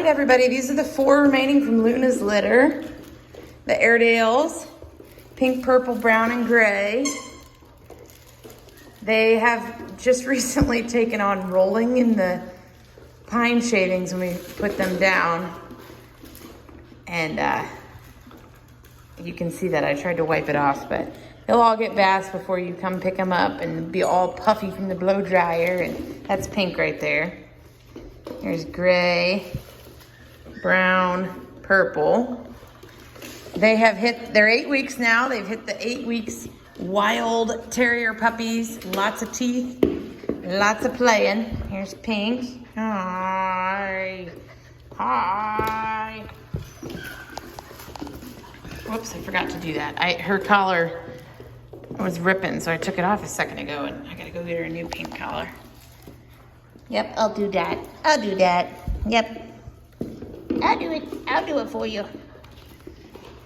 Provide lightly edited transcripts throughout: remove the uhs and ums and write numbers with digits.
All right, everybody, these are the 4 remaining from Luna's litter. The Airedales, pink, purple, brown, and gray. They have just recently taken on rolling in the pine shavings when we put them down. And you can see that I tried to wipe it off, but they'll all get baths before you come pick them up and be all puffy from the blow dryer. And that's pink right there. There's gray, brown, purple. They have hit, they're 8 weeks now. They've hit the 8 weeks wild terrier puppies. Lots of teeth, lots of playing. Here's Pink. Hi. Hi. Whoops, I forgot to do that. Her collar was ripping, so I took it off a second ago, and I gotta go get her a new pink collar. Yep, I'll do that. I'll do that. Yep. I'll do it. I'll do it for you.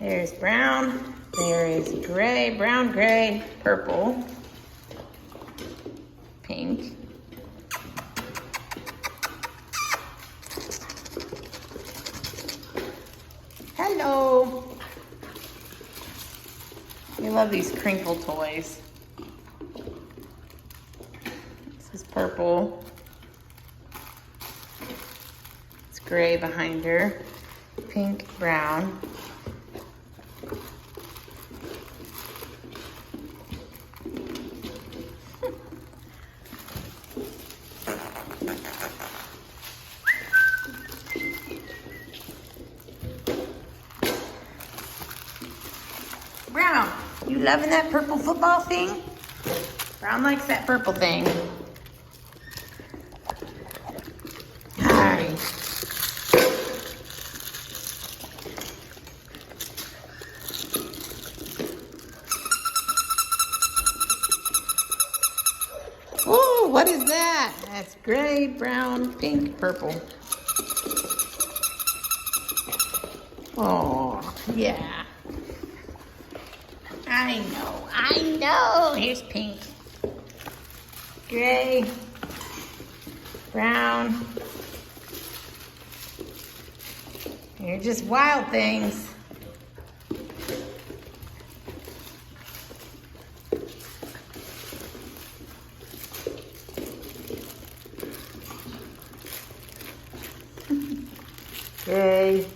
There's brown. There is gray, brown, gray, purple, pink. Hello. We love these crinkle toys. This is purple. It's gray behind her. Pink, brown. Brown, you loving that purple football thing? Brown likes that purple thing. Hi. Oh, what is that? That's gray, brown, pink, purple. Oh, yeah. I know. Here's pink, gray, brown. You're just wild things. Gray.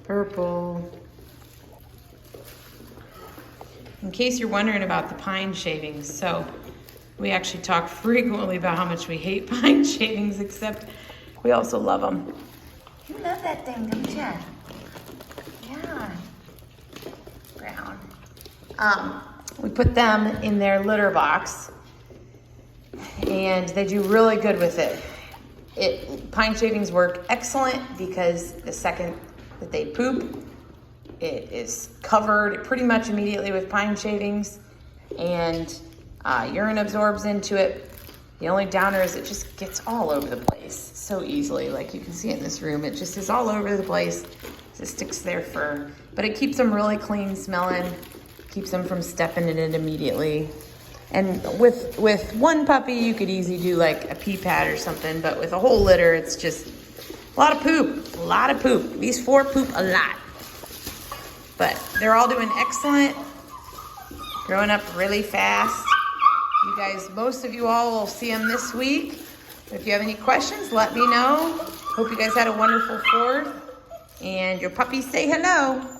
Purple. In case you're wondering about the pine shavings, so we actually talk frequently about how much we hate pine shavings, except we also love them. You love that thing, don't you? Yeah. Brown. We put them in their litter box, and they do really good with it. Pine shavings work excellent because the second that they poop, it is covered pretty much immediately with pine shavings, and urine absorbs into it. The only downer is it just gets all over the place so easily. Like you can see in this room, it just is all over the place. It just sticks to their fur, but it keeps them really clean smelling, keeps them from stepping in it immediately. And with one puppy, you could easily do like a pee pad or something, but with a whole litter, it's just a lot of poop, a lot of poop. These 4 poop a lot. But they're all doing excellent, growing up really fast. You guys, most of you all will see them this week. If you have any questions, let me know. Hope you guys had a wonderful 4th. And your puppies say hello.